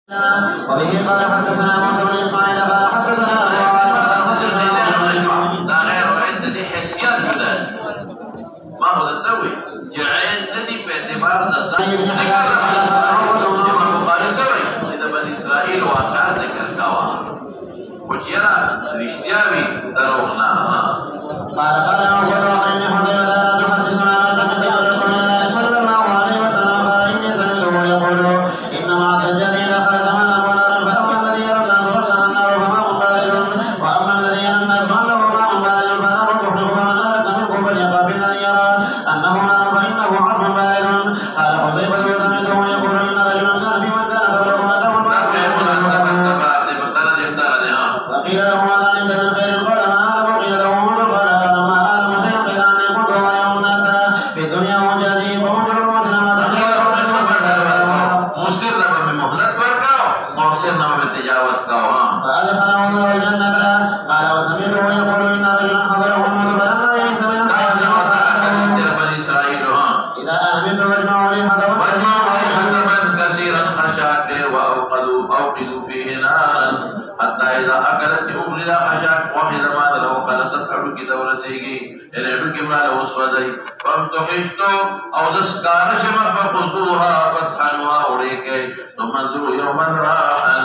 وبه قال حدثنا موسى بن اسماعيل قال حدثنا ابو عوانة قال حدثنا دا غير وعند دي حسيات يونان ما هو التوي جعين ندي باعتبار الزعيم بن حيان البخاري سوي اذا بني اسرائيل واقعات ذكر كوا وجيرا رشتيابي دروغنا قال عمر بن حذيفة لا تحدثنا ما سمعت من رسول الله صلى الله عليه وسلم قال اني سمعته يقول انما الدجال خرج من ونار فاما الذي يرى الناس انها النار فما هم بارد واما الذي يرى الناس انه ماء بارد فنار تحرق فمن اراد منكم فليقع بالذي يرى انه نار فانه عظم بارد. قال حذيفة وسمعته يقول ان رجلا كان في من كان قبلكم اتاه وقيل له ما لا نمت من خير قال ما اعلم قيل له منذ قال ما اعلم شيئا قيل اني كنت ويوم الناس في الدنيا مجازي فانظر المسلم ما مسرنا بمهلت ورقاو محسننا بالتجاوز كاو فادخله الله الجنة. قال وسمعته يقول ان رجلا حضره الموت فلما يئس من الحياة بني اسرائيل اذا انا مت واجمعوا لي حطبا كثيرا خشاك اوقدوا فيه نارا حتى اذا اكلت اغلل خشاك واحدا ما له خلصت عبك دورسيگي ان عبك ما له سودي فامتحشت او دسكار شما فقلتوها فتحنوا اوريكي ثم انظروا يوما راحا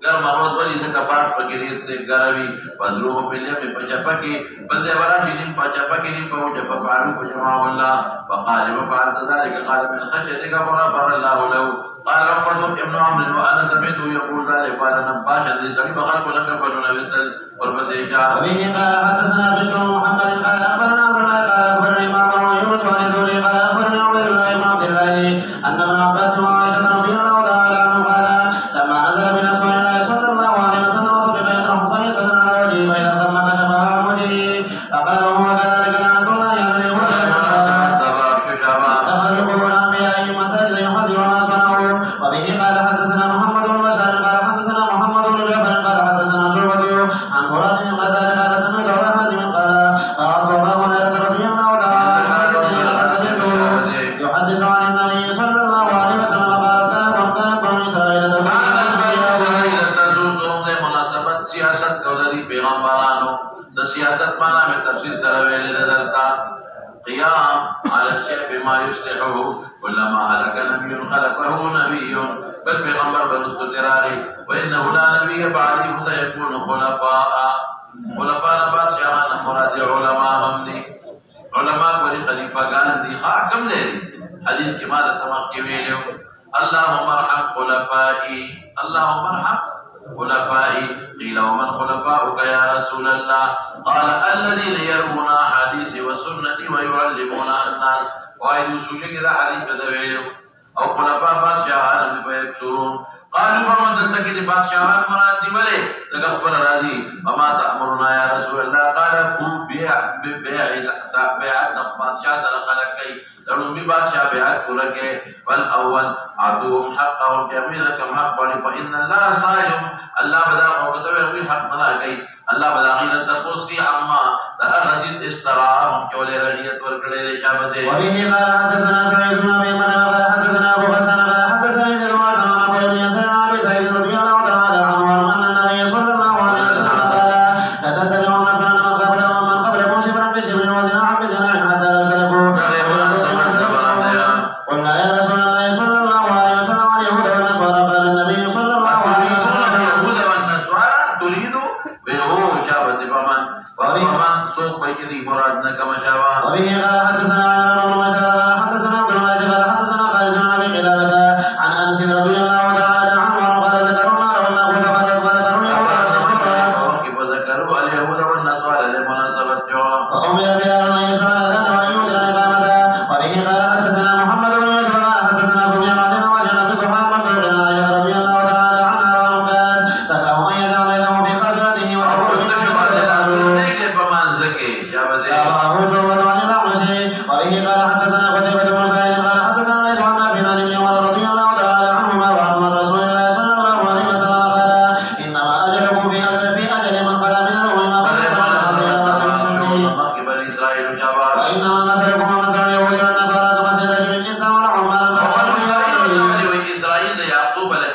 گرمروت بلی دکپاٹ پگیریت گروی بدروح پلیمی پچپکی بلدے ورا جنیم پچپکی نیم پوچا پپارو پجمعو اللہ فقال وفعلت ذلك قال من خشيتك فغفر الله له. قال عقبة ابن عمرو وانا سمعته يقول ذلك قال نباشا لسعيد فخلق لك فجنا بستل والبسيجا. وبه قال حدثنا بشر محمد قال اخبرنا عبد الله قال اخبرني معمر ويونس عن الزهري قال اخبرني عبيد الله بن عبد الله ان ابن عباس وعائشة رضي الله تعالى عنه قال لما نزل برسول الله صلى الله عليه وسلم طبق يطرح طريقة على وجهه فاذا تم كشفها عن وجهه فقال وهو كذلك لعنة الله عليه وسلم دخلوا قبور انبيائهم مساجد يحذر ما صنعوا. وبه قال حدثنا محمد بن بشار قال حدثنا محمد بن جعفر قال حدثنا شعبة عن فرات بن غزال قال سمعت ابا حازم قال قرأت ابا هريرة رضي الله تعالى عنه يحدث عن النبي صلى الله عليه وسلم قال كانت بنو اسرائيل مناسبت سیاست کولدی پیغمبرانو د سیاست معنا میں تفصیل سره ویل درتا قيام على الشيء بما يصلحه كلما هلك نبي خلفه نبي بل پیغمبر بنستدراري وانه لا نبي بعده سيكون خلفاء بادشاہان مراد علماء هم دي علماء کوئی خلیفہ گان دي حاکم دي حدیث کی ماده تمام کی ویلو اللهم ارحم خلفائي اللهم ارحم خلفائي. قيل ومن خلفاؤك يا رسول الله؟ قال الذين يرون حديثي وسنتي ويعلمون الناس. وأي رسول كذا حديث بدويل او خلفاء بادشاہان بيكثرون. قالوا فمن تلتقي بادشاہان مراد دي ملي تغفر راضي وما تأمرنا يا رسول الله؟ قال فو بيع بادشاہ خلقي لڑوں بھی بادشاہ بیعت کو رکھے فالاول عدوهم حقهم جميل كم حق بڑی فإن الله صائم اللہ بدا قوتوے ہوئی حق منا گئی اللہ بدا غیر تقوص کی عما لأغسید استراهم کیولے رجیت ورکڑے دے شابتے. وبه قال حدثنا سعيد بن ابي مريم قال حدثنا ابو حسن قال حدثنا ابن عمر ابو يسار عن ابي سعيد رضي الله تعالى عنه ان النبي صلى الله عليه وسلم قال لا تتبعوا مثلا من قبلكم شبرا بشبر وذراعا بذراع حتى لو سلكوا. قلنا يا رسول الله صلى الله عليه وسلم اليهود والنصارى. قال النبي صلى الله عليه وسلم اليهود والنصارى تريد بهو شابة فمن سوق بيكذي مرادنا كما شابه. وبه قال حدثنا عمران بن مسعود قال حدثنا عبد الوارث قال حدثنا خالد بن ابي قلابة عن انس رضي الله تعالى عنه قال ذكروا النار والنار تفرقوا وذكروا اليهود وذكروا اليهود والنصارى لمناسبة وأمر بلال أن يشفع الأذان وأن يؤذن الإقامة. وبه قال حدثنا محمد بن يوسف قال حدثنا سفيان عن وجه بن ضحى مسعود عن عائشة رضي الله تعالى عنها قالت تكره أن يجعل يده في خشرته ويقول فمن زكي شعبة عن الأعمش. وبه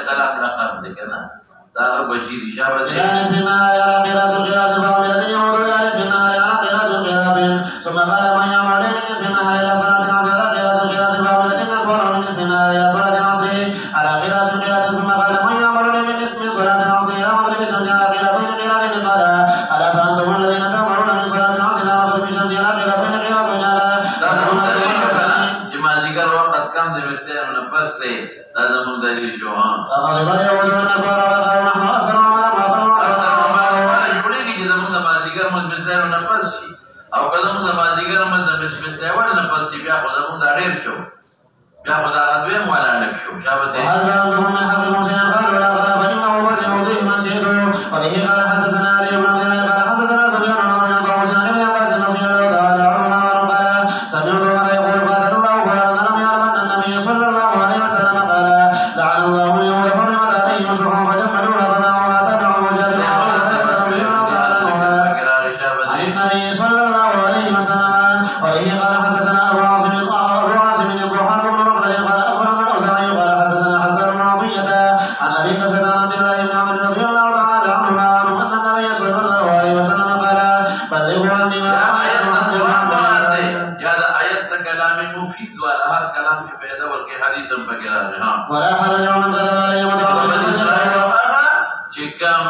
السلام لقب ذكرنا لا بجيري شابه إلى نصف النهار على قراءة القراءة فأمرت يعود إلى نصف النهار على قراءة القراءة ثم قال من يعمل من نصف النهار إلى صلاة العصر على قراءة القراءة فأمرت النصف من نصف النهار إلى صلاة العصر على قراءة القراءة ثم قال من يعمل من نصف صلاة العصر إلى مغرب الشمس على قراءتين قراءتين قال ألا فأنتم الذين تأمرون من صلاة العصر إلى مغرب الشمس على قراءتين قراءتين ذكر وقت كم دي مستير من الفصل لازم دليل شو ها فغضب اليهود والنصارى وقالوا نحن أكثر عملا ولا يقولي كي إذا منا ما ذكر من مستير من الفصل أو كذا منا ما ذكر من مستير ولا الفصل بياخذ منا غير شو بياخذ على دوام ولا لك شو شابه وهل عندهم من حقكم شيئا قالوا لا قال فإنه قد يوضيه من شئتم وبه قال حدثنا علي بن عبد الله قال حدثنا سفيان عن عمرو بن طاووس عن ابن عباس رضي الله تعالى عنهما قال سمعت عمر يقول قاتل الله فلان لم يعلم أن النبي صلى الله عليه وسلم قال لعن الله اليهود حرمت عليهم الشحوم فجملوها فباعوها تبعوا وجادلوا رضي الله تعالى عنهما عن النبي صلى الله عليه وسلم وبه قال حدثنا أبو عاصم الضحاك بن مخلد قال أخبرنا الأوزاعي قال حدثنا حسن بن عطية عن أبي كبشة عن عبد الله بن عمرو رضي الله تعالى عنهما أن النبي صلى الله عليه وسلم قال بلغوا عني ما هذا آيات كلام مفيد ولا هذا كلام في فائدة والكي حديث بكلامه ولا حرج ومن كذب عليه متعمدا چکم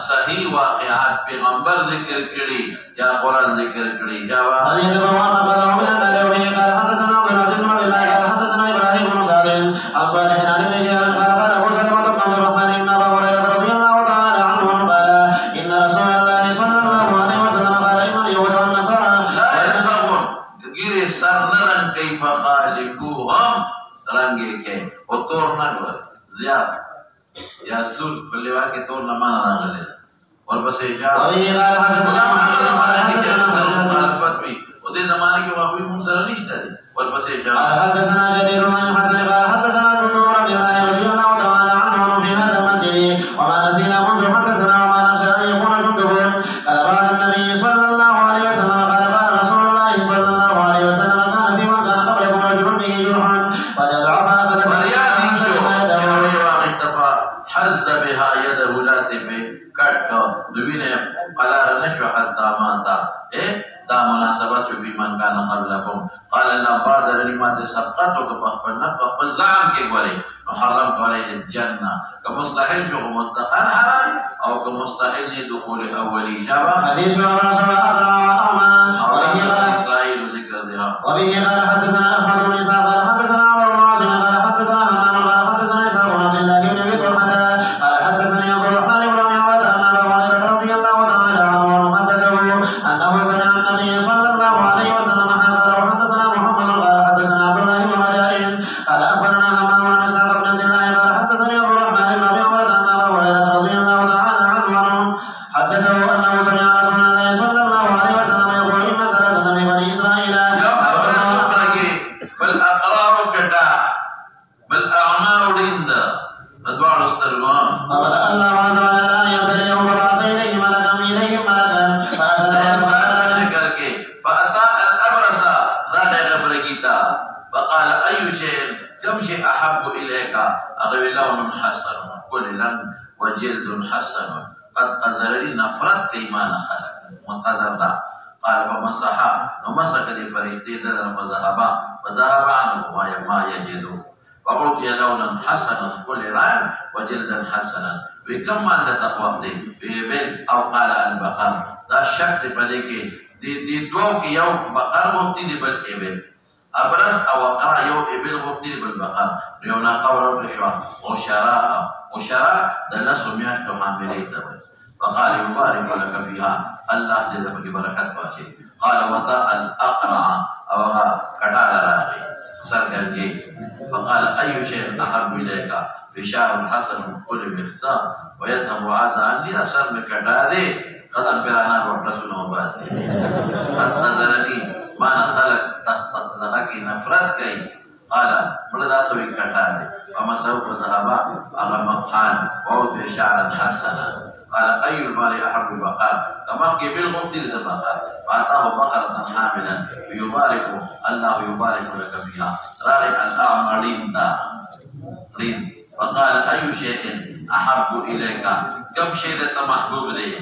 صحیح واقعات پیغمبر ذکر کړي یا قرآن ذکر کړي جواب هل يتبوأ مقعده من النار وبه قال حدثنا عبد العزيز بن عبد الله قال حدثنا إبراهيم بن سعد عن صالح عن ابن جابر قال قال أبو سلمة بن عبد الرحمن بن أبي هريرة رضي الله تعالى عنه قال إن رسول الله صلى الله عليه وسلم قال إن اليهود والنصارى لا يتبعون غير سرنرن كيف خالفوهم رنگه کے وطور نگور زیاد یا سود بلے واقع طور نمانا ناغلے اور بس ایجاد وبه قال حدثنا مخالفت بھی ودے زمانے کے واقعی منصر نشتا دے اور بس ایجاد قال حدثنا جرير بن الحسن قال حدثنا جندب رضي الله تعالى عنه في هذا المسجد وما نسينا منذ حدثنا وما نخشى ان يكون جندب قال قال النبي صلى الله عليه وسلم قال رسول الله صلى الله عليه وسلم كان في من كان قبلكم رجل به جرح فجدعها فريادي شو حز بها يده لاسفه کٹ دوینه قرار نشو حتى ماتا دا مناسبت شو في من كان قبلكم قال الله بعد لما سبقته كفقل نفقل زعم كي قولي نحرمت عليه الجنة كمستحيل شو مطلقا حرام او كمستحيل دخول اولي شبه حديث ورسول أقرأ إسرائيل ذكر ذها وبه قال حدثنا أحمد بن إسحاق قال حدثنا عمرو بن عاصم قال حدثنا همام قال حدثنا إسحاق بن عبد الله بن أبي طلحة قال حدثني عبد الرحمن بن أبي عواد أن أبا هريرة رضي الله تعالى عنه حدثه أنه سمع النبي صلى الله عليه وسلم قال حدثنا محمد قال حدثنا عبد الله بن مجاهد قال أخبرنا همام بن إسحاق بن عبد الله قال حدثني عبد الرحمن بن أبي عواد أن أبا هريرة رضي الله تعالى عنه حدثه أنه سمع رسول الله صلى الله عليه وسلم يقول إن ثلاثة من بني إسرائيل بالأقرار كدا بالأعمال عند أدوار استرغام فبدأ الله عز وجل أن يبتليهم فبعث إليهم ملكا فأتى الأبرص ذات غبرقيتا فقال أي شيء كم شيء أحب إليك أغوي لون حسن كل لون وجلد حسن قد قذرني نفرت كيما نخلق مقذر قال فمسح ومسك لفرشتي دلنا فذهب عنه ما يجد فقلت يا لونا حسنا كل رأي وجلدا حسنا بكم ماذا تخوضي بإبل أو قال البقر لا شك فليك دي دوك يوم بقر وقتي دي بالإبل أبرز أو أقرأ يوم إبل وقتي دي بالبقر يونا قول بشوى وشراء دلنا سميات حاملين دبل فقال يبارك لك فيها الله جل بك بركات واجه قال وطاء الأقرع أو كتال راغي سرقل فقال أي شيء أحب إليك بشار حسن كل مختار ويذهب هذا عني أسر مكتالي قد أنبرانا والرسول مباسي قد نظرني ما نخلق تطلقك نفرت كي قال ملدا سوي كتالي وما سوف ذهب أغا مقحان ووضع شعرا حسنا قال أي المال أحب البقر كما في بالغمد للبقر فأتاه بقرة حاملا الله يبارك لك فيها راغي الأعمى رين فقال أي شيء أحب إليك كم شيء محبوب لي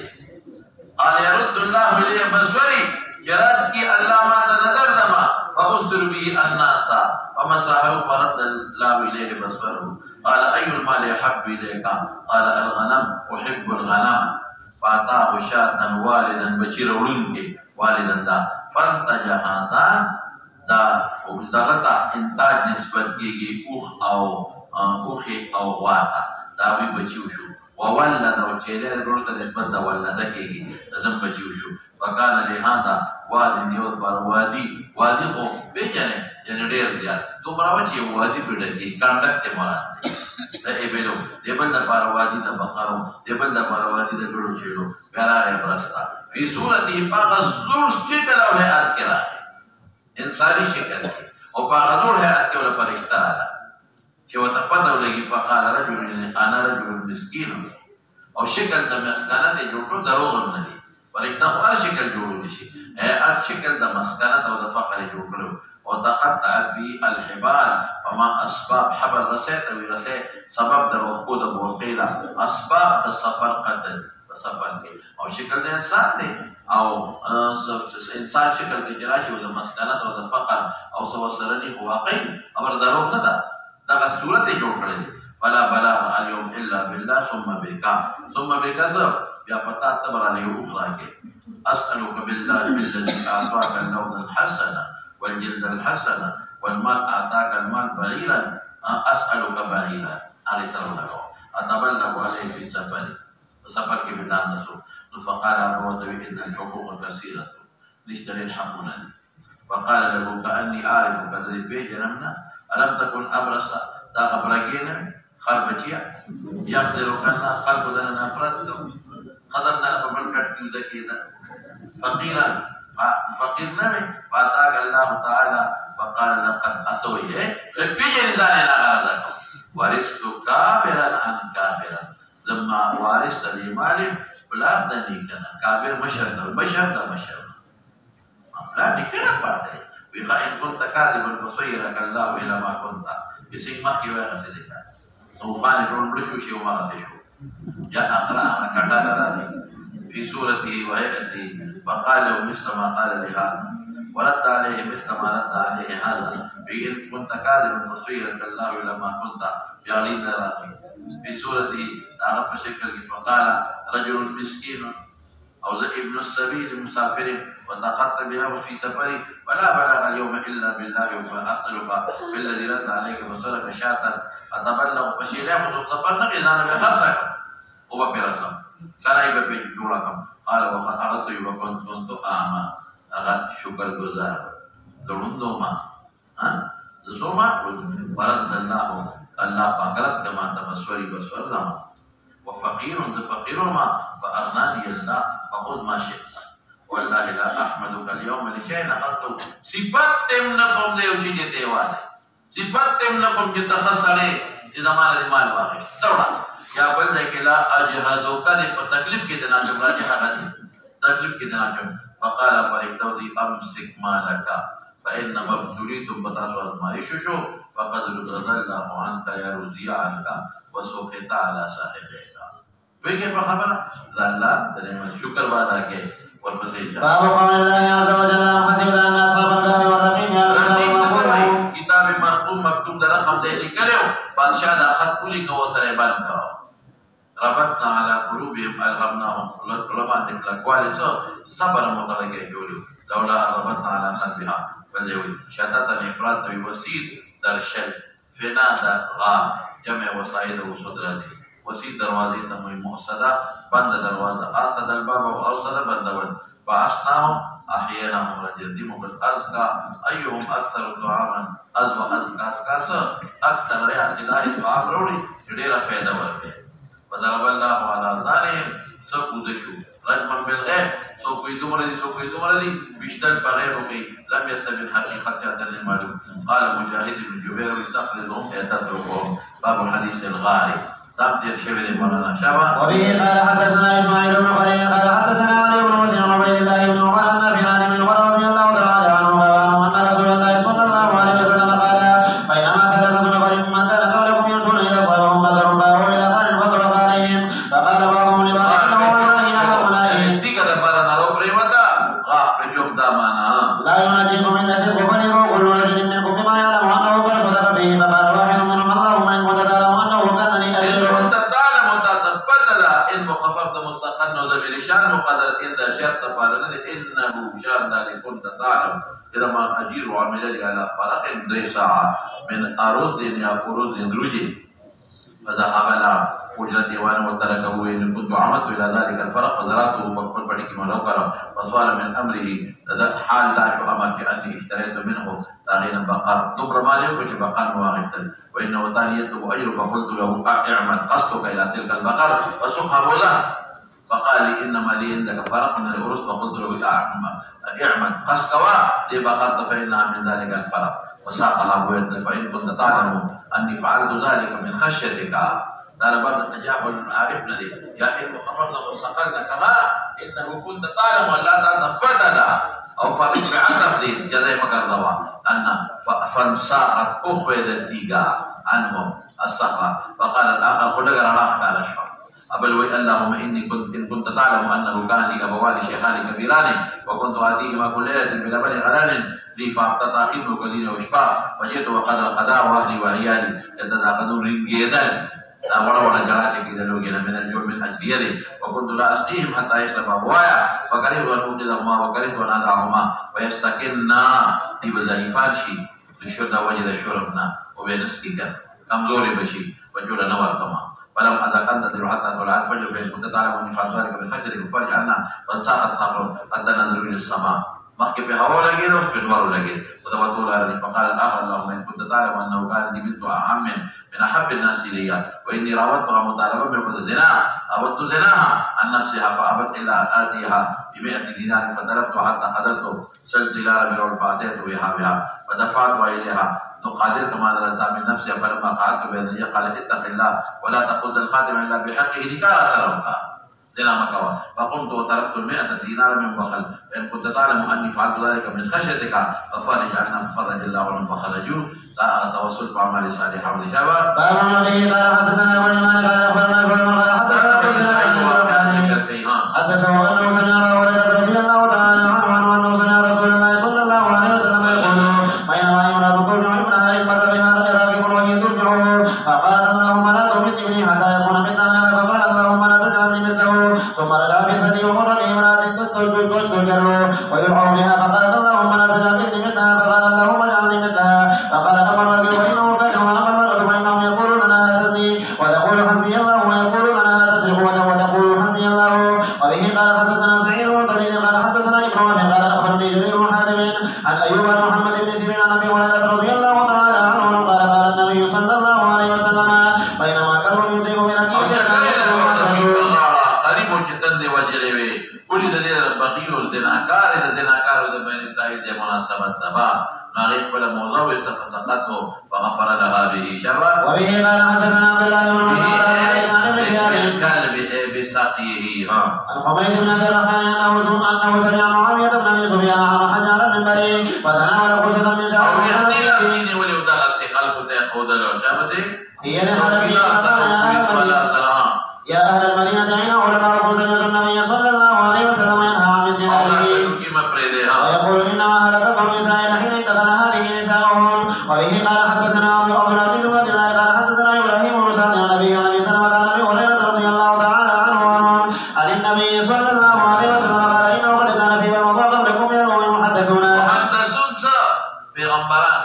قال يرد الله إلي بصري يرد كي الله ما تنظر دما فأسر به الناس فمسحه فرد الله إليه بصره قال أي المال أحب إليك قال الغنم أحب الغنم فأعطاه شاة والدا بشير ولنك والدا دا فانتج هذا دا دغتا انتاج نسبت کیږي اوخي او واتا دا وی بچیو شو وولد او چیلې ورور ته نسبت دا ولده کیږي دم بچیو شو وکانه لهذا وادي یو بار وادي خو پیژنې یعنی ډیر زیات دومره وچی وادي پیډږي کنډکټ مراد دا ایبلو دیبل د بار وادي د بقرو دیبل د بار وادي د ګړو شیلو پیرا پرستا فی صورت فغزور شکل او هيئت کرا انسانی شکل او فغزور هيئت کې ول فرشتہ راځي چې وته پته ولګي فقال رجل انا رجل مسكين او شکل د مسکنه ته جوړو دروغ نه دي فرشتہ هر شکل جوړول شي هر شکل د مسکنه او د فقر جوړلو او تقطع بي الحبال وما اسباب حبل رسيت او رسي سبب د وقود بوقيلا اسباب د سفر قتل سفر کې او شکل د انسان دی او انسان شکل کې جراشي او د مسکنه او د فقر او سو سرني واقعي امر دروغ نه ده دا صورت جوړ کړی ولا بلاغ اليوم الا بالله ثم بك يا پتا تبراني اخرى کې اسالك بالله الذي اعطاك اللون الحسن والجلد الحسن والمال اعطاك المال بغيرا اسالك بغيرا عليه السلام اتبلغ عليه في سفر کې بدان نسو فقال ابو ذر ان الحقوق كثيره نشتري الحقنا وقال له كاني اعرف قدر بيجرمنا ألم تكن أبرص دا أبرقين خربتيا يخذلوا كنا خلق دنا أفراد خضرنا فبركت كيودا كيدا فقير نبي فأتاك الله تعالى فقال لقد أسوي فبيجن داني لا غرضك ورثت كابرا عن كابرا لما وارثت لي مالي بلا دني كنا كابر مشر لا نكنا بعد إن كنت كاذبا فصيرك الله إلى ما كنت يسيك مخي ويغسلك طوفان يقول بلشو شيء وما غسشو جاء أقرأ كتاب رادي في سورته وهيئته فقال مثل ما قال لهذا ورد عليه مثل ما رد عليه هذا إن كنت كاذبا فصيرك الله إلى ما كنت يعلين رادي في سورته أغب شكل فقال رجل مسكين أو ابن السبيل مسافر وتقطع بها في سفري ولا بلغ اليوم إلا بالله وأسألك بالذي رد عليك بصرك شاة أتبلغ فشيله وتطبرنا إذا أنا بخسرك هو في رسم كان يبقى بجوركم قال وقد أغسي وكنت أعمى أغد شكر گزار ضرندو ما زوما ورد الله فقرت كما تبصري بصور دما وفقير فقيرهما فأغناني الله فخذ ما شئت والله لا أحمدك اليوم لشيء أخذته صفات لكم ديو شيء تيوان صفات لكم جتخسره إذا مال واقع دورا يا بلدك لا أجهدك لتكلف كدنا جمع جهدني تكلف كدنا جمع فقال فريتودي أمسك مالك فإنما ابتليتم بتعصوا ما يشوشو فقد رضى الله عنك يا رضي عنك وسخط على صاحبك ويكي فخبر لا تنمى شكر بعد آگے والفسيجة باب قول الله عز وجل حسب أن أصحاب الكهف والرقيم يأخذون كتاب مرقوم مكتوب در رقم دے لکھو بادشاہ دا خط پوری کو سرے بند کرو ربطنا على قلوبهم ألغمناهم علماء نکلا قوالی صبر مطلقه جولو لولا ربطنا على قلبها فليوي شتات الإفراد نبي وسيد در شل فنا دا غام جمع وصائد وصدراني وسيد دروازي تموي مؤسدة بند دروازة أسد الباب وأوسد بند فعشناهم أحييناهم رجدهم بالأزكى أيهم أكثر طعاما أزوى أزكى أكثر رياح إلهي طعام رولي جدير فيدا ورده وضرب الله على ذلهم سقودشو رجما بالغيب سوكوي دمردي بيشتل بغيره لم يستبين حقيقة المعلوم قال مجاهد بن جبير لتقلدهم يتتركهم باب حديث الغاري تابتر شبه مولانا شابه وبه قال حدثنا إسماعيل بن خليل قال حدثنا علي بن مسلم وعبيد الله بن عمر النافع عن ابن عمر رضي الله تعالى عنهما أن رسول الله صلى الله عليه وسلم قال بينما ثلاثة نفر ممن كان قبلكم يمشون إلى صوابهم خففت مستقر وزميل شان مقدرة إن شرط فارنا إنه شان ذلك كنت تعلم إذا ما أجير وعمل على فرق 3 ساعة من أرز يا أرز رجل فذهب إلى حجرته وأنا وتركه إن كنت عمدت إلى ذلك الفرق فزرعته فكل فريق ولو فرق فصال من أمره حال داش أمر بأني اشتريت منه ثانيا بقر نبر مالي وش بقر واغثا وإنه ثاني يطلب أجر فقلت له اعمد قصدك إلى تلك البقر فسخه له فقال لي إنما لي عندك فرق من الأرز فقلت له اعمد قصدك لبقرت فإنها من ذلك الفرق وساقها بويت فإن كنت تعلم أني فعلت ذلك من خشيتك قال بعد تجاهل عارفنا لي يا إن خفضنا وسقلنا كما إنه كنت تعلم أن لا تثبتنا أو فرق بعد لي جزاء مقرضوا أن فانساقت أخوة الديقة عنهم الصخرة فقال الآخر خلق رأخ قال شعر أبل اللهم إن كنت تعلم أنه كان لي أبوان شيخان كبيران وكنت آتيهما كل ليلة بلبن غنم لي فاقتطعهم قليلا واشباع وجئت وقد القضاء وأهلي وعيالي يتناقضون رجيدا ولا جراتك إذا لوجنا من الجوع من أجل وكنت لا أسقيهم حتى يشرب أبوايا وكرهت أن أوقظهما وكرهت أن أدعهما ويستكنا بوظائفان شيء للشرطة وجد الشربنا وبينسكنا كمزور بشي وجول نور كما فلم أذكرت تدر حتى طلع الفجر فإن كنت تعلم أني فعلت ذلك بالفجر ففرج عنا فانساقت صخر حتى ننظر إلى السماء مخي بهوا لقيت وسبنور لقيت وتبطل عليه فقال الآخر اللهم إن كنت تعلم أنه كان لي بنت أعم من أحب الناس إلي وإني راودتها مطالبة بالزنا أردت زناها عن نفسها فأبت إلا آتيها ب100 دينار فضربت حتى قدرت 6 دينار من فأتيت بها فدفعت إليها تقاتل كما درت من نفسها فلما قعدت بين يدي قالت اتق الله ولا تأخذ الخاتم إلا بحقه لكا سرمك زنا مكوا فقمت وتركت 100 دينار من بخل فإن كنت تعلم أني فعلت ذلك من خشيتك ففرج عنا ففرج الله عنهم فخرجوا توسلت بعمل صالح والإجابة باب النبي قال حدثنا ابن مالك قال أخبرنا سليمان قال حدثنا أنه سمع أبا هريرة رضي الله تعالى عنه أنه سمع رسول الله صلى الله عليه وسلم يقول بينما امرأة ترجع ابنها إذ مر بها راكب وهي ترجعه فقالت اللهم لا تمت ابني حتى يكون مثلها هذا فقال اللهم لا تجعلني مثله ثم رجع بالثدي ومر بامرأة تجر ويدعو بها فقالت اللهم لا تجعلني مثلها فقال اللهم اجعلني مثلها فقال أمر الرجل وإنه كافر وأما المرأة فإنهم يقولون لها تزني وتقول حسبي الله ويقولون لها تسرق وتقول حسبي الله وبه قال حدثنا سعيد بن طريق قال حدثنا إبراهيم قال أخبرني جرير بن حازم عن أيوب بن محمد بن سيرين عن أبي هريرة رضي الله تعالى عنه قال قال النبي صلى الله عليه وسلم بينما كرم يطيب بركيز قريب جدا وجلبي ولد لي البقيل الزناكار بين سعيد مناسبة تبا ناريخ ولا موضوع واستفسقته فغفر لها به شرا وبه قال حدثنا عبد الله بن مسعود عن ابن شهاب قال بساقيه عن حميد بن عبد الرحمن انه سمع معاويه بن ابي سفيان عن حج على المنبر فتناول خشبا من شعر هي لحرسه فقال يا اهل المدينه اين علماؤكم سمعت النبي صلى الله عليه وسلم ينهى عن مثل هذه ويقول انما هلك بنو اسرائيل حين اتخذ هذه نساءهم وبه قال حدثنا عبد العزيز بن عبد الله قال حدثنا ابراهيم بن سعد عن ابي سلمة عن ابي هريره رضي الله تعالى عنه عن النبي صلى الله عليه وسلم قال انه قد كان في من مضى قبلكم يروي محدثون في غمبران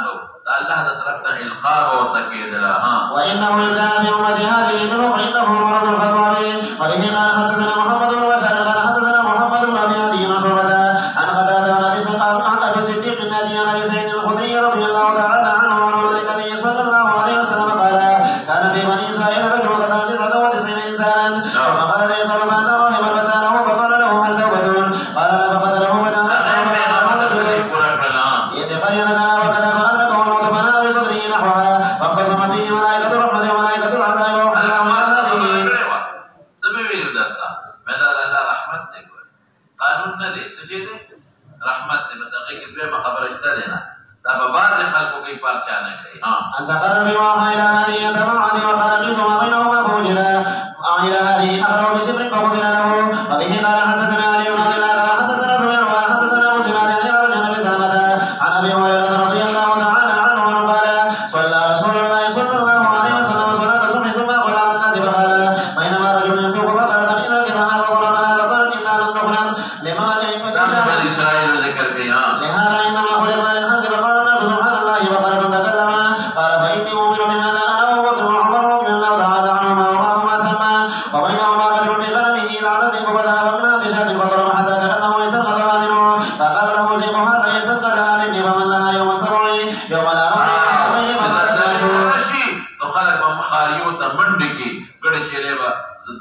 الله تركنا القاب والتكيد لها وانه كان في امتي هذه منهم فانه عمر بن الخطاب وبه قال حدثنا محمد بن بشار قال حدثنا محمد بن ابي عدي عن شعبة عن قتادة عن ابي صديق الناجي عن ابي سعيد الخدري رضي الله تعالى عنه عن النبي صلى الله عليه وسلم قال كان في بني اسرائيل رجل قتل 99 انسانا ثم قال يسال بعد راهبا فساله فقال له هل توبه قال لا فقتله وجعل يتخيل لنا وكذا فادركه الموت فنام بصدره نحوها فانقسم فيه ملائكه الرحمه وملائكه العذاب وحلاه هذه قانون ندي سجده رحمت متقيك بما خبر اشتدنا فبعض خلقه كيف ارجعنا أن تقرب وحى إلى هذه يتبعني وقال قيس ما بينهما فوجدا إلى هذه أخرج بسبر فغفر له وبه قال حدثنا علي بن عبد الله قال حدثنا سفيان قال حدثنا أبو جمال عن أبي سلمة عن أبي هريرة رضي الله تعالى عنه قال صلى رسول الله صلى الله عليه وسلم صلاة الصبح ثم قال على الناس فقال بينما رجل يسوق بقرة إذا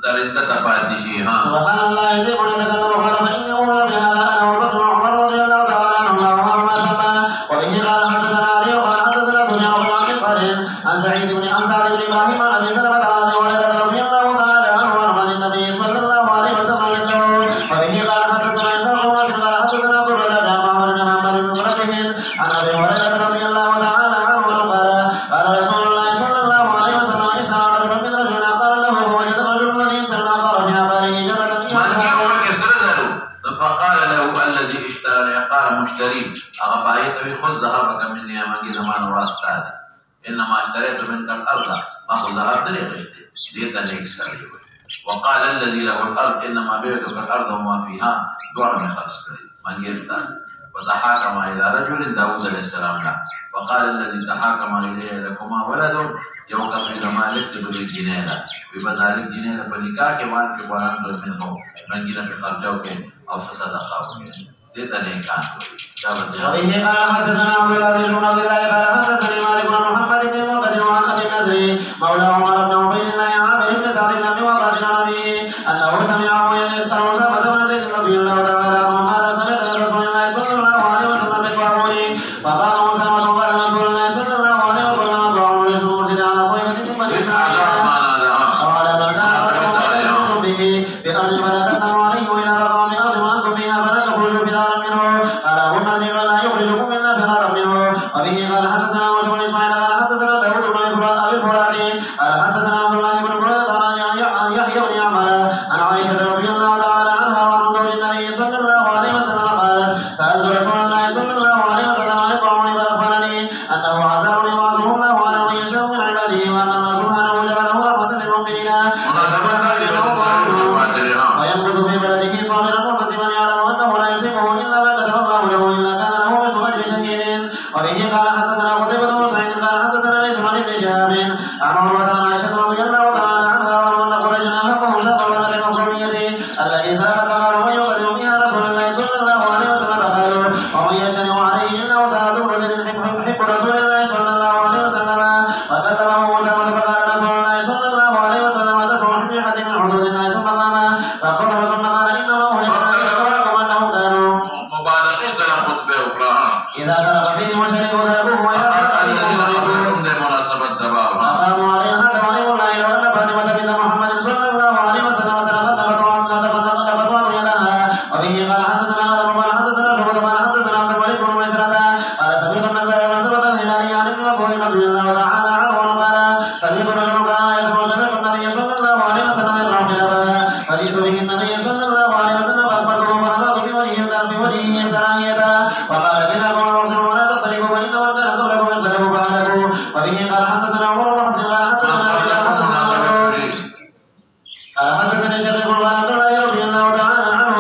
درنده تپاتې شي. سبحان الله الذي قل يتكلم قال فإني أؤمن بهذا أنا وبكر وعمر رضي الله تعالى عنهما وما ثم. وبه قال حدثنا علي قال حدثنا سفيان بن أبي صالح عن سعد بن إبراهيم عن أبي سلمة عن أبي هريرة رضي الله تعالى عنه عن النبي صلى الله عليه وسلم مثله. وبه قال حدثنا إسحاق بن ناصر قال حدثنا عبد الرزاق عن معمر بن محمد بن مرته عن أبي هريرة رضي الله تعالى عنه قال قال رسول الله صلى الله عليه وسلم اشترى رجل من رجل قال له فوجد الرجل الذي اشترى قال في عقاره جنة فقال له الذي اشترى قال مشتري أغفايت بخذ ذهبك مني أمني زمان وراستاد إنما اشتريت منك الأرض ما خذ ذهب دريقه ديت ليك سري. وقال الذي له الأرض إنما بعتك الأرض وما فيها دعم خلص من يفتح. وتحاكم إلى رجل داود عليه السلام له وقال الذي تحاكم إليه لكما ولد يوقف إلى مالك بالجنينة ببذلك جنينة فنكاك وان في قرآن منه من جنة في خرجوك أو صدقاء ديتني كان. وبه قال حدثنا عبد العزيز بن عبد الله قال حدثني مالك بن محمد بن منقدر وعن أبي النزري مولى عمر بن عبيد الله عامر بن سعد بن أبي وقاص عن أبيه أنه سمعه يسأل أسامة بن زيد رضي الله تعالى عنه قال سمعت من رسول الله صلى الله عليه وسلم بقوله وقال أسامة قال رسول الله صلى الله عليه وسلم دعوا رسول مرسل على طائفة من بني إسرائيل قال من كان يؤمن به بأرض فلا تقدموا عليه وإلى مقام أرض وأنتم فيها فلا تخرجوا فرارا منه قال هم الذين لا يخرجكم إلا فرارا منه. وبه قال حدثنا موسى بن إسماعيل قال حدثنا داود بن أبي الفراتي قال حدثنا عبد الله بن بريدة عن يحيى بن يعمر عن عائشة رضي الله تعالى عنها وعن زوج النبي صلى الله عليه وسلم قالت سألت رسول الله صلى الله عليه وسلم عن الطاعون فأخبرني أنه عذاب يبعثه الله على من يشاء من عباده وأن الله سبحانه جعله رحمة للمؤمنين وينقص في بلده صابرا مبتسما يعلم أنه لا يصيبه إلا ما كتب الله له إلا كان له مثل أجر شهيد. وبه قال حدثنا قتيبة بن سعيد قال حدثنا ليس عن ابن شهاب عن عروة عن عائشة رضي الله تعالى عنها وأن قريشا همه شاق ولد المخزومية التي سرقت فقالوا من يقدم بها رسول الله صلى الله عليه وسلم فقالوا ومن يجتنع عليه إلا أسامة بن زيد يحب رسول الله صلى الله عليه وسلم فكلمه أسامة فقال رسول الله صلى الله عليه وسلم تفرح بحد من حدود الله ثم قام فخطب ثم قال إنما أهلك أنهم كانوا مبالغين ترى خطبة أخرى إذا سرق فيه مشرك ذهبوه وإذا سرق فيه مغرب أقاموا عليه هذا وعلم الله لو أن فاطمة بنت محمد صلى الله عليه وسلم سرقت لقطعوا يدها. وبه قال حدثنا آدم قال حدثنا شعبة قال حدثنا عبد الملك بن ميسرة قال سمعت النزار بن سبط الهلالي عن ابن مسعود رضي الله تعالى عنه قال سمعت رجلا قال يذكر سمعت النبي صلى الله عليه وسلم يقرأ خلافها فجئت به النبي صلى الله عليه وسلم فأخبرته فرفعت بوجهه الكراهية وقال كلاكم الرسل ولا تختلفوا فإن من كان قبلكم اختلفوا فهلكوا. وبه قال حدثنا عمر بن عبد الله حدثنا حدثني شقيق قال عبد الله رضي الله تعالى عنه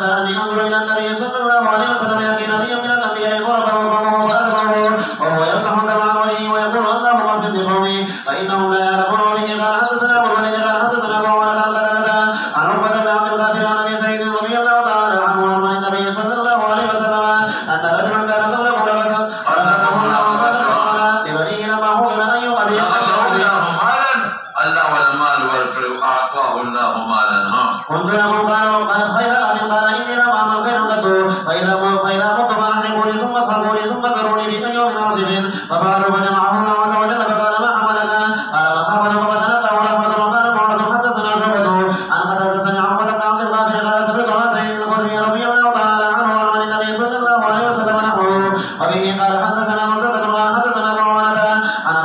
كأني أنظر إلى النبي صلى الله عليه وسلم يأتي نبيا من الأنبياء ضربه قومه فأدبره وهو يمسح الدم عن وجهه ويقول اللهم اغفر لقومي فإنهم لا يعلمون. به قال حدثنا أبو الوليد قال حدثنا معاوية عن قتادة عن عقبة بن عبد الغافر عن أبي سعيد رضي الله تعالى عنه عن النبي صلى الله عليه وسلم أن رجلا كان قبلكم لبسه الله وقال لبنيه لما حضر أن يقضي الله والمال والفرق أعطاه الله مالا. كنت لهم قالوا خير قال إني لم أعمل خيرا قط فإذا مت فأحرقوني ثم اصحبوني ثم ذروني في يوم عاصف ففعلوا فجمعه الله عز وجل فقال ما حملك قال ما خافني وبدلك ورحمة وقال معاذ حدثنا شعبة عن قتادة سمع عقبة بن عبد الغافر قال سمعت أبا سعيد الخدري رضي الله تعالى عنه عن النبي صلى الله عليه وسلم نحوه. وبه قال حدثنا مسدد قال حدثنا معاوية عن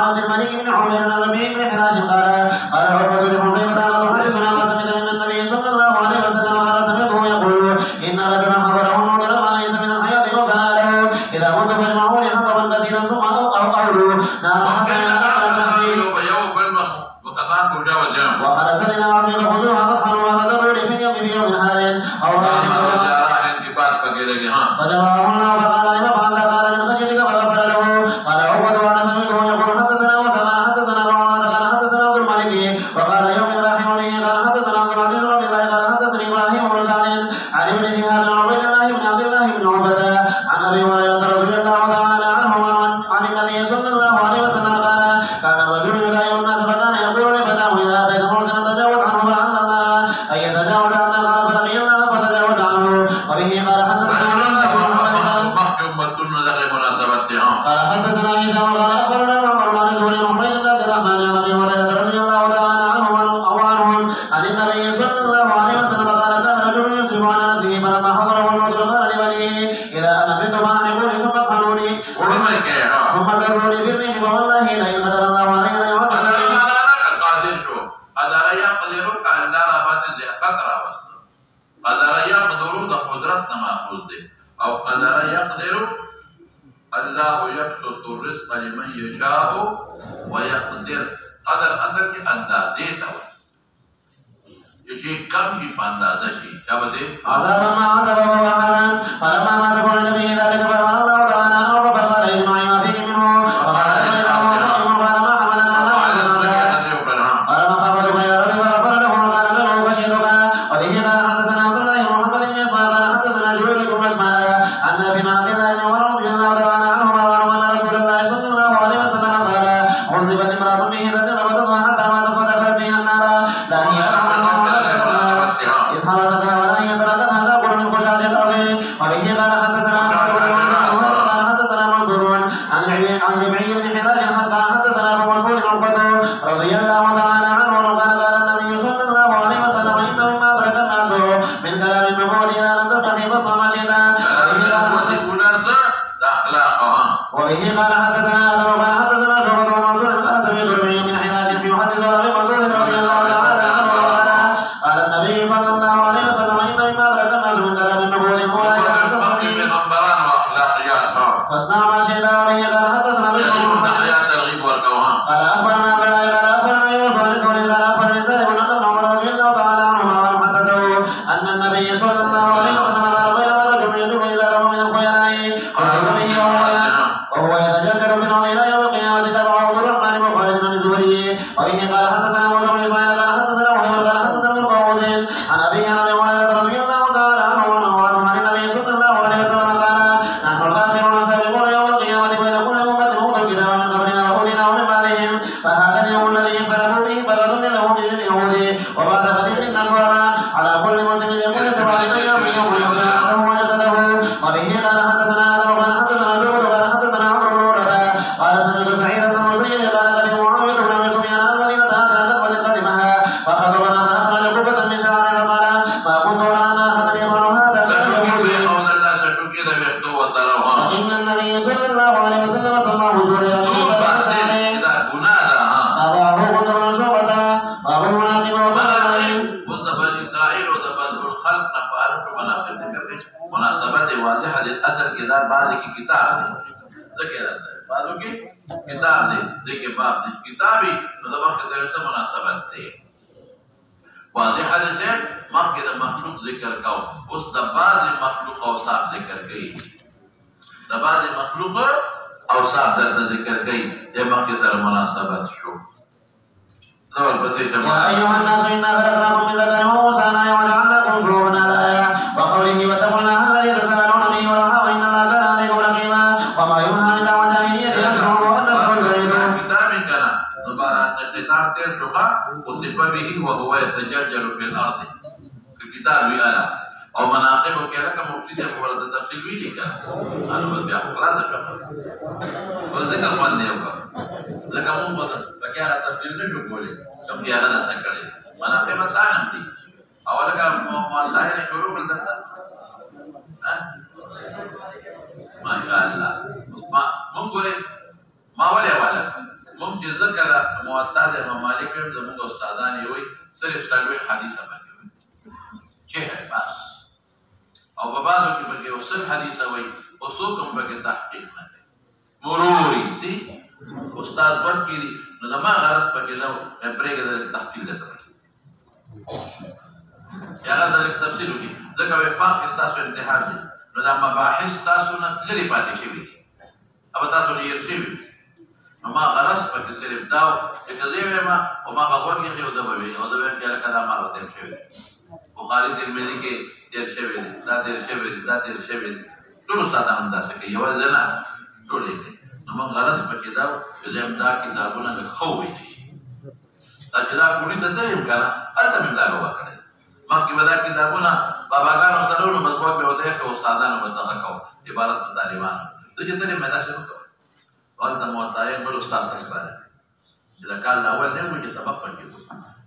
عبد الملك بن عمير عن ربيع بن حراش قال عقبة بن حذيفة قال حدثنا ما سمعت من النبي صلى الله عليه وسلم قال سمعته يقول إن رجلا حضره الموت لما ليس من الحياة أو سأله إذا كنت فاجمعوا لي حطبا كثيرا ثم أولوا نار حتى يتأكل نفسي وخرج لنا عبد الخضوع فطحنوا فذروا لي في اليم في يوم حال أو فجمعه الله فقال لما فعلت قال من خشيتك فغفر له. قال عقبة وأنا سمعته يقول حدثنا موسى قال حدثنا معاوية قال حدثنا عبد الملك وقال يوم رحمه به قال حدثنا عبد العزيز رضي الله قال حدثني إبراهيم بن سعد عن ابن شهاب عن عبيد الله بن عبد الله بن عبدة عن أبي هريرة رضي الله تعالى عنه عن النبي صلى الله عليه وسلم قال كان الرجل يداعي الناس فكان يقول لفتاه إذا أتيت محسنا مشقت راوست قدر يقدر د قدرت نه ماخوذ دی او قدر يقدر الله يبسط الرزق لمن يشاء ويقدر قدر اصل کې اندازې ته وایي چې کم شي په اندازه شي دا به عذاب ما عذبه وحدا فلما ما تكون النبي ذلك فأمر الله تعالى أن أوقف عليه ما فيه منه وقال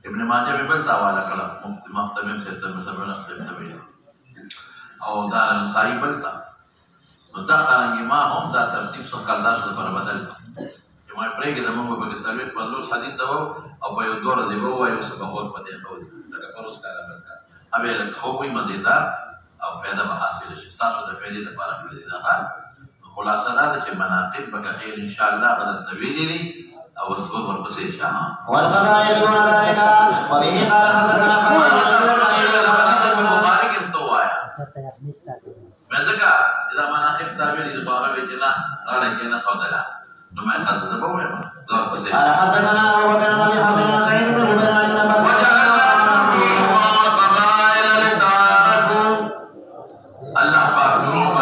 ابن ماجه به بل تاواله کړه مختمم سے تم سبنا تبوی او دا نصاری بل تا نو دا څنګه ما هم دا ترتیب څخه کله تاسو لپاره بدل چې ما پرېګه د موږ په سرویس په لور حدیث او په یو دور دی وو یو څه په اور پدې خو دا پروس کار راځي ابي لك خوي مزیدار او پیدا به حاصل شي تاسو د پیدا لپاره کړی دا خلاصه دا چې مناقب به خیر ان شاء الله غد نبی دي او اسباب ورپسې شاه والقبائل دون ذلك وبه قال حدثنا مبارك تو آیا مزګه دا مناقب تابع دي په هغه وجه نه غاړه کې نه خدلا نو ما خاصه به وایم دا پسې قال حدثنا ابو بكر بن ابي حازم سعيد بن جبير عن ابن عباس الله پاک نور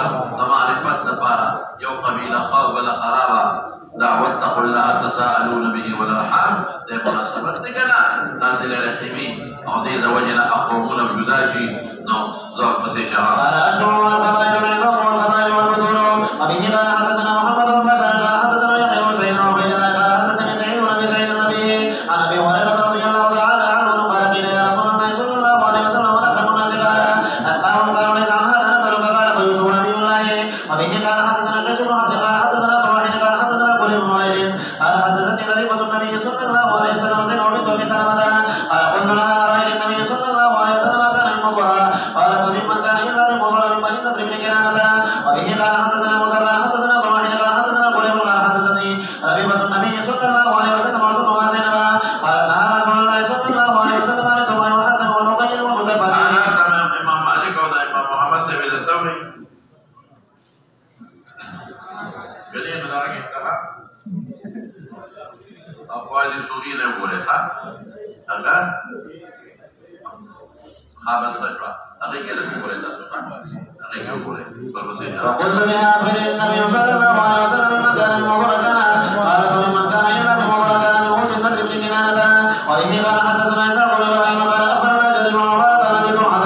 معرفت لپاره یو قبیله خاص ولا قرابه دعوت تقول الله تساءلون به والارحام ده مناسبت دي كده ناس الرحيمي او دي زوجنا اقومون بجداشي نو ذوق مسيح قال اشهر القبائل العظام والقبائل والبدور وبه قال حدثنا محمد بن بشار قال حدثنا يحيى بن سعيد وعبيد الله قال حدثني سعيد بن ابي سعيد النبي عن ابي هريره رضي الله تعالى عنه قال قيل يا رسول الله صلى الله عليه وسلم ونكرم الناس قال اتقاهم قالوا ليس عن هذا نسالك قال فيوسف نبي الله وبه قال حدثنا قيس بن عبد قال حدثنا فواحد قال حدثنا كل بن وائل قال حدثتني غريبة النبي صلى الله عليه وسلم زينب بنت ام سلمة قال قلت لها رايت النبي صلى الله عليه وسلم كان يمضها قال فممن كان الا يمضها من بني النضر بن كنانة وبه قال حدثنا موسى قال حدثنا فواحد قال حدثنا كل بن قال حدثتني غريبة النبي صلى الله عليه وسلم واظنها زينب قال نهى رسول الله صلى الله عليه وسلم عن التمر والحسن والمقيد والمتبع امام مالك او امام محمد سے بھی التوبه بلين مدارك انتبه أقوال سوري نه بوله ښا هغه خابل سره هغه کې له بوله تاسو ښا هغه کې بوله ورپسې وقلت لآخر النبي صلى الله عليه وسلم من كان مباركا قال فمن كان إلا مباركا من ولد النضر بن كنانة وبه قال حدثنا إسحاق بن إبراهيم قال أخبرنا جرير بن مبارك عن أبي طلحة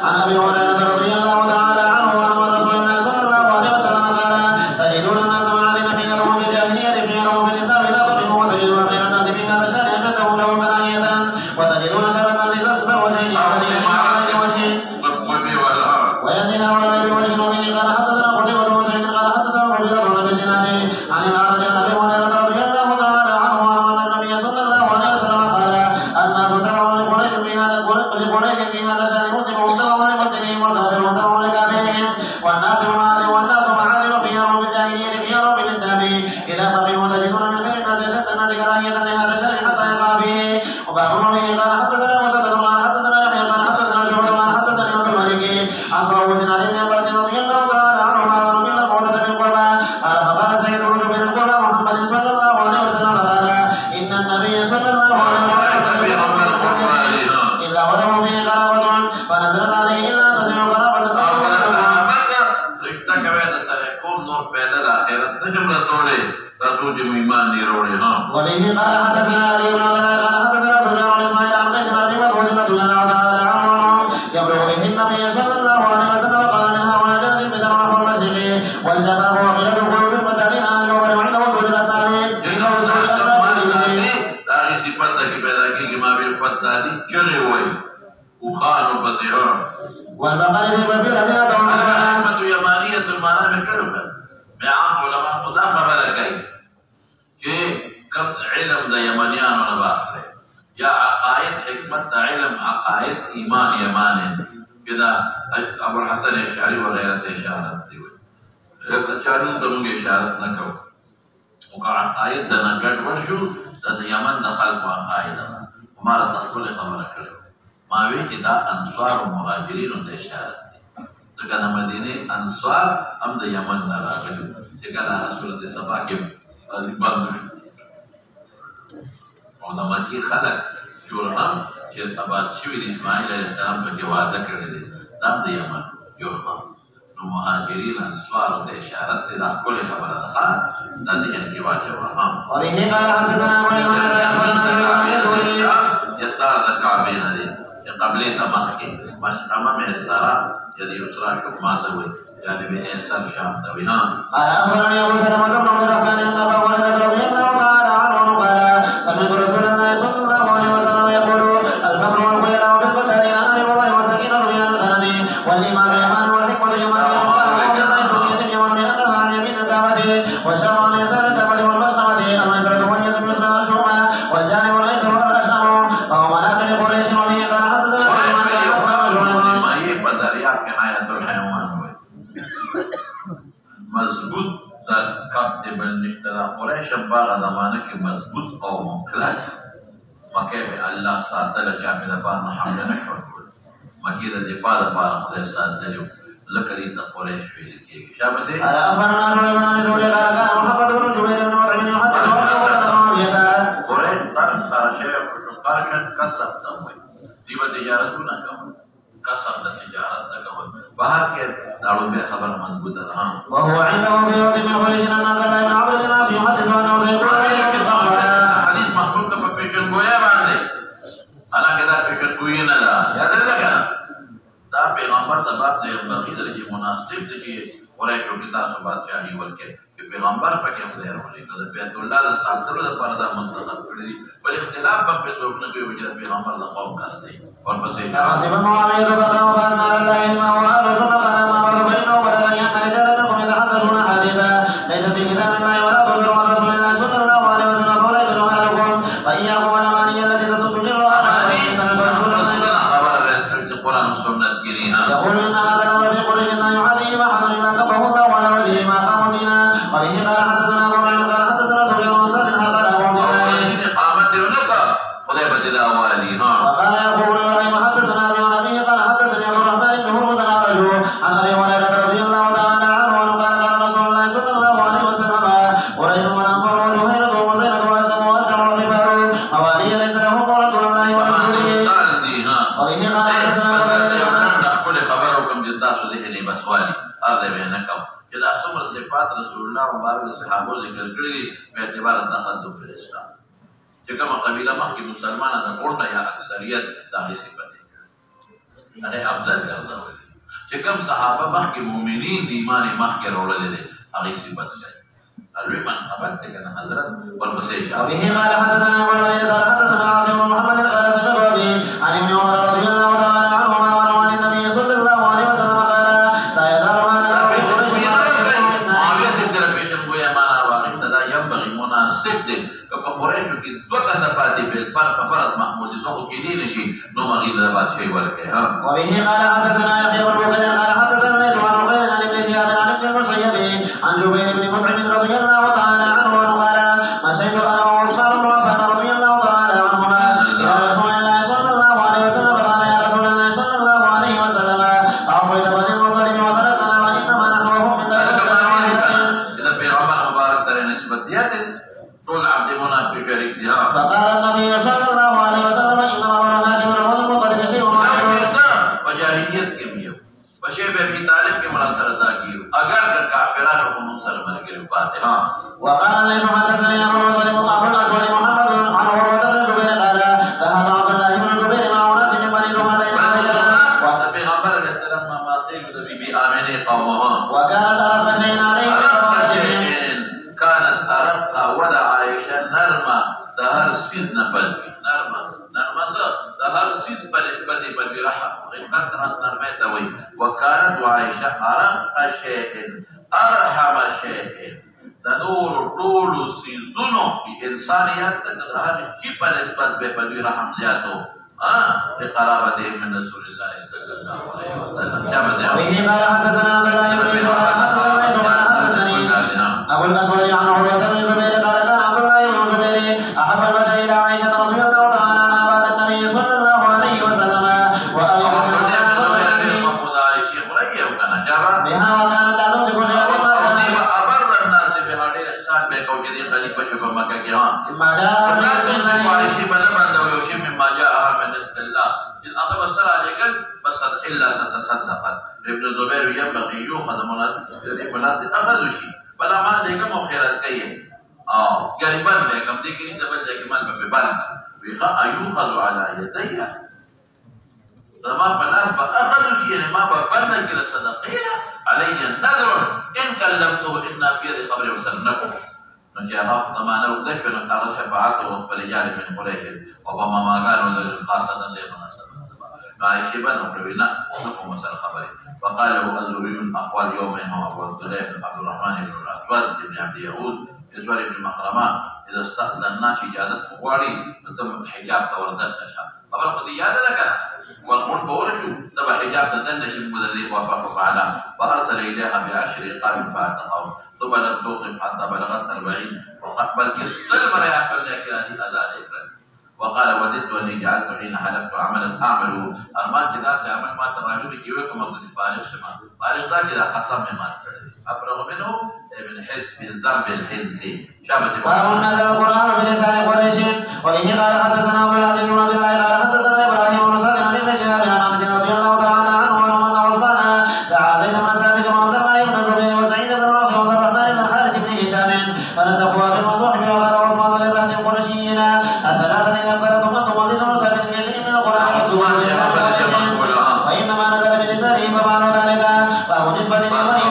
عن أبي هريرة رضي الله تعالى عنه عن رسول الله صلى الله عليه وسلم قال تجدون الناس معادن خيرهم في الجاهلية خيرهم في الإسلام إذا فقهوا وتجدون خير الناس في هذا الشأن أشدهم له مناهية وتجدون شر الناس ذا وجهين ويديها ولا غير وجه به قال حدثنا قتيبة بن سعيد قال حدثنا المغيرة بن أبي زناد عن الأعرج عن أبي هريرة رضي الله تعالى عنه أن النبي صلى الله عليه وسلم قال الناس تبعون لقريش في هذا الشأن مسلمون تبعون لمسلمين وكافرون تبعون لكافرين والناس معادن خيارهم في الجاهلية خيارهم في الإسلام إذا فقهوا تجدون من خير الناس أشد الناس كراهية لهذا الشأن حتى يقع به وباب به قال حدثنا موسى بن الله حدثنا يحيى قال حدثنا شعبة قال حدثني عبد الملك عن طاووس عن ابن عباس رضي الله تعالى عنهما ورضي الله عنه بالقربى قال فقال سيد رجل من القربى محمد صلى الله عليه وسلم قال إن النبي صلى الله عليه وسلم إلا وله به قرابة فنزلت عليه إلا تسل قرابة رشتہ کبھی سره کوم نور پیدا د اخرت د جمله توړي تاسو چې ایمان دی وروړي ها وبه قال حدثنا علي بن عبد الله قال حدثنا سفيان بن اسماعيل عن قيس بن ابي مسعود رضي الله تعالى عنه يبلغ به النبي صلى الله عليه وسلم قال منها ولدت بدر والمسيح والجفاف وقيل القلوب المتالين اهل وعند وصول الابدان داغي صفت کی پیدا کی ما به پتا دي چره وای او خان بصير والبقر في بابل بلا دون حكمت يمانيه المعنى کړو بیا علماء خدا خبره کوي چې کوم علم د یمنیانو نه واخلي یا عقاید حکمت د علم عقاید ایمان یمان کدا ابو الحسن الاشعري وغيره اشاره دی دا چالو ته موږ اشاره نه کوو او عقاید د نګټ ورشو د یمن د خلق عقاید هماره تخول خبره کړو ما وی چې دا انصار او مهاجرین ته اشاره ځکه د مدینه انصار هم د یمن نه راغلي ځکه د رسول الله سبا کې بند او د مکی خلک جوړهم چې تباد شوي د اسماعیل علیه السلام په کې وعده کړی دی دا د یمن جوړهم نو مهاجرین انصار ته اشاره ده د خپل خبره ده د دې کې واچوه هم وبه قال حدثنا يسار د کعبین دی قبل تمخي مشأمة من السراء يدي يسرى شوف ما تسوي يعني من إنسان شام تويها قال أخبرني أبو سلمة بن عبد الرحمن أن أبا هريرة رضي الله تعالى عنه قال سمعت رسول الله صلى الله عليه وسلم يقول الفخر والخيلاء بالبلدين أهل والسكينة من الغنم والإيمان يمان والحكمة يمان والميسورية يمان بأنها عن يمين الكعبة والشر عن يسار الكعبة والمشرمة الميسرة واليد اليسرى والشؤمة والجانب الأيسر والأشنب وهو مناقب قريش وبه قال حدثنا الله ساتل چا مې د پاره حمله نه کړو مکې د دفاع لپاره خدای ساتلو ذکر دې د قریش ویل کېږي شابه سي قال اخبرنا شعيب بن ابي زهري قال كان محمد بن جبير بن مطعم يحدث عن قریش قرشن کسب تموي دیو تجارتونه کوي کسب د تجارت نه کوي بهر کې داړو به خبر مضبوطه ده وهو عنده في وقت من خليج ان عبد الله بن عمرو بن العاص يحدث عنه زيد حديث مخلوق په پیشن ګویا باندې حالانکه دا پیشن ګویا نه ده یاد لرګنه دا پیغمبر د باب د بغیر درجه مناسب دي چې قریش او کتاب بادشاہي ورکه چې پیغمبر پکې خدای ورولې کله بیت الله د ساتلو لپاره دا منتخب کړی بل اختلاف په څوک نه کوي چې پیغمبر د قوم کاسته ورپسې عاصم معاويه بن وفاز على الله ما هو رسول فلما مر بينه وبين ان رجالا منكم يتحدثون حديثا ليس في كتاب الله ولا تنظروا عن رسول الله صلى الله عليه وسلم فاولئك جهالكم واياكم والاماني التي تضل على القرآن والسنة جرينا يقول ان هذا الامر في قريش لا يعليه احد الا كفه الله على وجهه ما قاموا دينا وبه قال حدثنا ابو بكر قال حدثنا سفيان بن سعد قال ابو عبد قامت دونك خدای بدل اوالي وقال يقول ابراهيم حدثنا ابي عن ابيه قال حدثني عبد الرحمن بن هرمز عن رجل عن ابي هريره رضي الله تعالى عنه قال قال رسول الله صلى الله عليه وسلم قريش والانصار وجهينه وزينه واسلم واجر وغبار موالي ليس لهم رسول الله ورسوله وبه قال حدثنا كل خبركم جستاسو ذهني بسوالي ارض بينكم اذا څومره صفات رسول الله مبارک صحابه ذکر کړی دي په اعتبار تقدم په اسلام چې کومه قبيله مخکې مسلمانانو کوړه یا اکثریت دغه صفات دي هغه افضل ګرځول چې کوم صحابه مخکې مؤمنین دي ایمان مخکې وروړل دي هغه صفات دي الوی من خبرت کنه حضرت ورپسې وبه قال حدثنا ابو الوليد قال حدثنا عاصم بن محمد قال سمعت ابي عن ابن عمر رضي الله تعالى عنهما وعن النبي صلى الله عليه وسلم قال لا يزال هذا الامر ينبغي مناسب دي فقريشو کې دوه کسباتي په فرض محمود دوه کې دي نشي نو مغير له بعد شي ورکه وبه قال حدثنا يحيى بن بكير قال حدثنا جمع خير عن ابن شهاب عن ابن المسيب عن جبير بن مطعم رضي الله تعالى عنه قال مشيت انا وعثمان بن عفان رضي الله تعالى عنهما الى رسول الله صلى الله عليه وسلم قال يا رسول الله صلى الله عليه وسلم اعطيت بني المطلب وتركنا وانما نحن وهم من ذلك اذا پیغمبر مبارک سره نسبت طول عبد منافق شريك دي فقال النبي صلى الله عليه وسلم انما المهاجرون والمطلب شيء وجاهلیت کې میو بشي به ابي طالب کې مراسله دا کیو اگر کا کافرانو کو مسلمان کې فاتحه وقال ليس حدثني ابو مسلم ابو الاسود محمد عن عروه بن الزبير قال ذهب عبد الله بن الزبير مع اناس من بني زهره الى عائشه پیغمبر علیہ السلام ما قيل بي امنه قومها وكانت ارق شيء عليه كانت ارق ولا عائشه نرمه دهر سيد نبل نرمه دهر سيد بلد رحم رحمت نرمه دوي وكانت عائشه ارق شيء ارحم شيء تدور طول سيزونو في انسانيات تدرها کی پر نسبت به بلد رحم زیاتو لقرابته من رسول الله صلى الله عليه وسلم به قال حدثنا عبد الله بن حدثني ابو الاسود عن عروه بن الزبير قال كان عبد الله بن الزبير احب البشر الى عائشه رضي الله تعالى عنها بعد النبي صلى الله عليه وسلم وابي بكر بها وكانت لا تمسك شيئا ابر الناس بها ډېر احسان به کو چې خلیفہ شو په مکه کې ما جاء عائشه بل باندې یو شی مما جاء من رسول الله اذا بصر عليك بس الا ستصدقت ابن زبير ينبغي يؤخذ مناسب اخذ شيء بلا مال دیکھم او خیرات کوي غریبان به کوم دي کې نه بل ځکه مال په بال ویخه ايوخذ على يدي ما فناس باخذ شيء ما ببرنا كلا صدقه علي النذر ان كلمته ان في خبر وسنكم نجاها ضمانه وكشف ان قال شفاعته ولجال من قريش وبما ما كانوا خاصه لمناسبه عائشه بن ربينا نقوم مثل خبر وقال له الزهري الاخوال يومين هو ابو عبد الرحمن بن الاسود بن عبد يهود اسود بن مخرمه اذا استاذنا اجازه غواړي تم حجاب توردت نشه خبر خو دې یاد ده کنه والقرب ورشو تبع حجاب تدنش المدلل وفق فعلا فارسل اليها بعشر رقاب فاتقوا ثم لم توقف حتى بلغت 40 وقد بل كسل مريا قال لك هذه اذى وقال وقال وددت اني جعلت حين حلفت عملا اعمل ارمان كذا سيعمل ما تراجو بك ويكم فارغ شما فارغ ذاك اذا قسم ما افرغ منه من حزب ذنب الحنس شابت باب نزل القران بلسان قريش وبه قال حدثنا ابو العزيز بن عبد الله قال حدثنا ابراهيم بن سعد عن ابن شهاب عن انس رضي الله تعالى عنه ان عثمان دعا زيد بن ثابت وعبد الله بن زبير وسعيد بن العاص وعبد الرحمن بن الحارث بن هشام فنسخوها بالموضوع وقال عثمان للبحث القرشيين الثلاثه ان اقرتم انتم وزيد بن ثابت بشيء من القران مكتوبا بلسان قريش وانما نزل بلسانه ففعلوا ذلك فهو نسبه لغيره